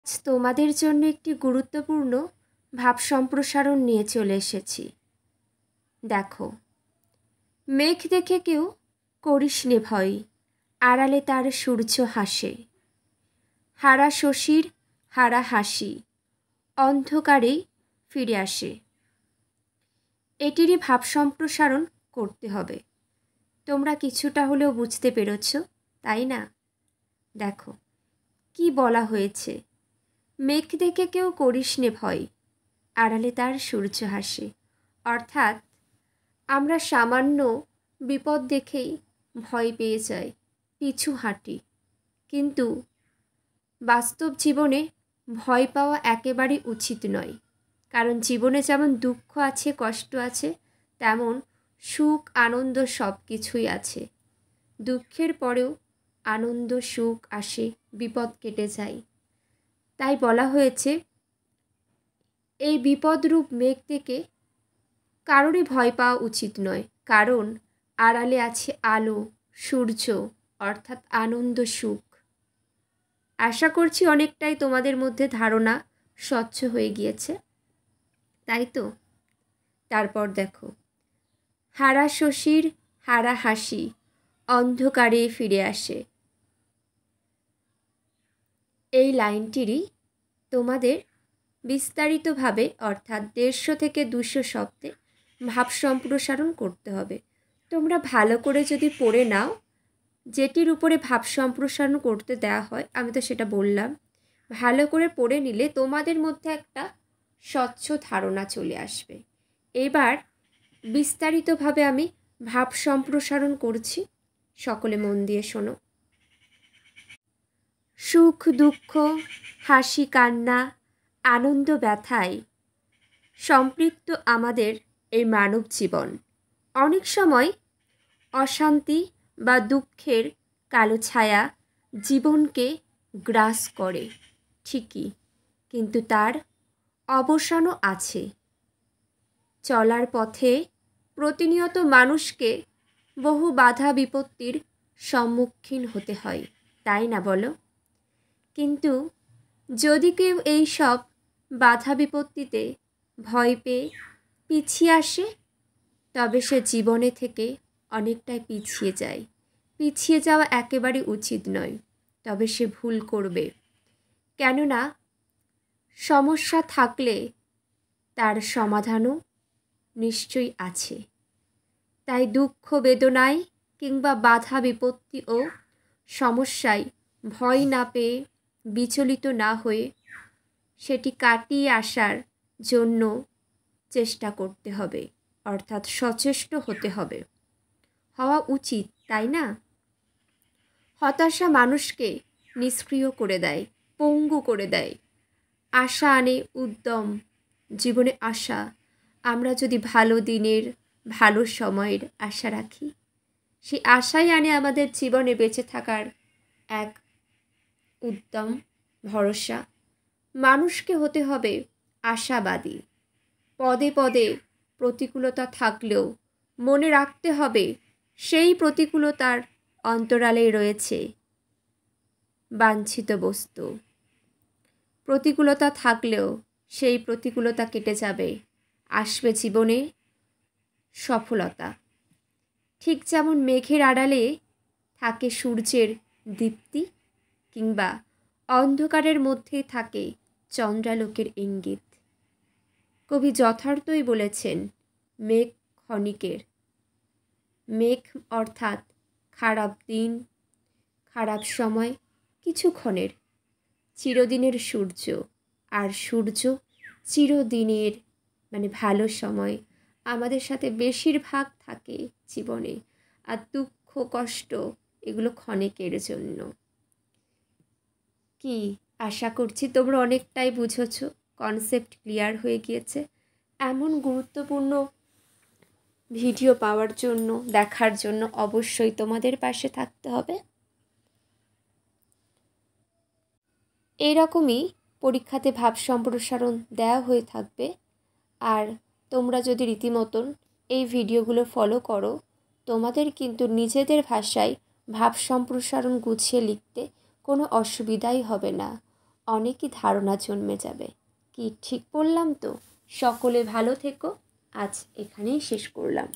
আজ তোমাদের জন্য একটি গুরুত্বপূর্ণ ভাব সম্প্রসারণ নিয়ে চলে এসেছি। দেখো, মেঘ দেখে কেউ করিস নে ভয়, আড়ালে তার সূর্য হাসে। হারা শশীর হারা হাসি, অন্ধকারেই ফিরে আসে। এটিরই ভাব সম্প্রসারণ করতে হবে। তোমরা কিছুটা হলেও বুঝতে পেরেছ, তাই না? দেখো কি বলা হয়েছে, মেঘ দেখে কেউ করিস নে ভয়, আড়ালে তার সূর্য হাসে। অর্থাৎ আমরা সামান্য বিপদ দেখেই ভয় পেয়ে যাই, পিছু হাঁটি। কিন্তু বাস্তব জীবনে ভয় পাওয়া একেবারেই উচিত নয়। কারণ জীবনে যেমন দুঃখ আছে, কষ্ট আছে, তেমন সুখ আনন্দ সব কিছুই আছে। দুঃখের পরেও আনন্দ সুখ আসে, বিপদ কেটে যায়। তাই বলা হয়েছে, এই বিপদরূপ মেঘ থেকে কারোরই ভয় পাওয়া উচিত নয়। কারণ আড়ালে আছে আলো, সূর্য, অর্থাৎ আনন্দ সুখ। আশা করছি অনেকটাই তোমাদের মধ্যে ধারণা স্বচ্ছ হয়ে গিয়েছে, তাই তো? তারপর দেখো, হারা শশীর হারা হাসি, অন্ধকারে ফিরে আসে। এই লাইনটিরই তোমাদের বিস্তারিতভাবে অর্থাৎ 150 থেকে 200 শব্দে ভাব সম্প্রসারণ করতে হবে। তোমরা ভালো করে যদি পড়ে নাও, যেটির উপরে ভাব সম্প্রসারণ করতে দেওয়া হয়, আমি তো সেটা বললাম, ভালো করে পড়ে নিলে তোমাদের মধ্যে একটা স্বচ্ছ ধারণা চলে আসবে। এবার বিস্তারিতভাবে আমি ভাব সম্প্রসারণ করছি, সকলে মন দিয়ে শোনো। সুখ দুঃখ, হাসি কান্না, আনন্দ ব্যথায় সম্পৃক্ত আমাদের এই মানব জীবন। অনেক সময় অশান্তি বা দুঃখের কালো ছায়া জীবনকে গ্রাস করে ঠিকই, কিন্তু তার অবসানও আছে। চলার পথে প্রতিনিয়ত মানুষকে বহু বাধা বিপত্তির সম্মুখীন হতে হয়, তাই না বলো? কিন্তু যদি কেউ এই সব বাধা বিপত্তিতে ভয় পেয়ে পিছিয়ে আসে, তবে সে জীবনে থেকে অনেকটাই পিছিয়ে যায়। পিছিয়ে যাওয়া একেবারে উচিত নয়, তবে সে ভুল করবে। কেননা সমস্যা থাকলে তার সমাধানও নিশ্চয়ই আছে। তাই দুঃখ বেদনায় কিংবা বাধা বিপত্তি ও সমস্যায় ভয় না পেয়ে, বিচলিত না হয়ে সেটি কাটিয়ে আসার জন্য চেষ্টা করতে হবে, অর্থাৎ সচেষ্ট হতে হবে, হওয়া উচিত, তাই না? হতাশা মানুষকে নিষ্ক্রিয় করে দেয়, পঙ্গু করে দেয়। আশা আনে উদ্যম, জীবনে আশা। আমরা যদি ভালো দিনের, ভালো সময়ের আশা রাখি, সেই আশাই আনে আমাদের জীবনে বেঁচে থাকার এক উদ্যম, ভরসা। মানুষকে হতে হবে আশাবাদী। পদে পদে প্রতিকূলতা থাকলেও মনে রাখতে হবে, সেই প্রতিকূলতার অন্তরালেই রয়েছে বাঞ্ছিত বস্তু। প্রতিকূলতা থাকলেও সেই প্রতিকূলতা কেটে যাবে, আসবে জীবনে সফলতা। ঠিক যেমন মেঘের আড়ালে থাকে সূর্যের দীপ্তি, কিংবা অন্ধকারের মধ্যেই থাকে চন্দ্রালোকের ইঙ্গিত। কবি যথার্থই বলেছেন, মেঘ ক্ষণিকের। মেঘ অর্থাৎ খারাপ দিন, খারাপ সময় কিছুক্ষণের, চিরদিনের সূর্য। আর সূর্য চিরদিনের, মানে ভালো সময় আমাদের সাথে বেশিরভাগ থাকে জীবনে। আর দুঃখ কষ্ট এগুলো ক্ষণিকের জন্য। কি আশা করছি তোমরা অনেকটাই বুঝেছ, কনসেপ্ট ক্লিয়ার হয়ে গিয়েছে। এমন গুরুত্বপূর্ণ ভিডিও পাওয়ার জন্য, দেখার জন্য অবশ্যই তোমাদের পাশে থাকতে হবে। এইরকমই পরীক্ষাতে ভাব সম্প্রসারণ দেওয়া হয়ে থাকবে। আর তোমরা যদি রীতিমতন এই ভিডিওগুলো ফলো করো, তোমাদের কিন্তু নিজেদের ভাষায় ভাব সম্প্রসারণ গুছিয়ে লিখতে কোনো অসুবিধাই হবে না। অনেকই ধারণা জন্মে যাবে। কি ঠিক বললাম তো? সকলে ভালো থেকো। আজ এখানেই শেষ করলাম।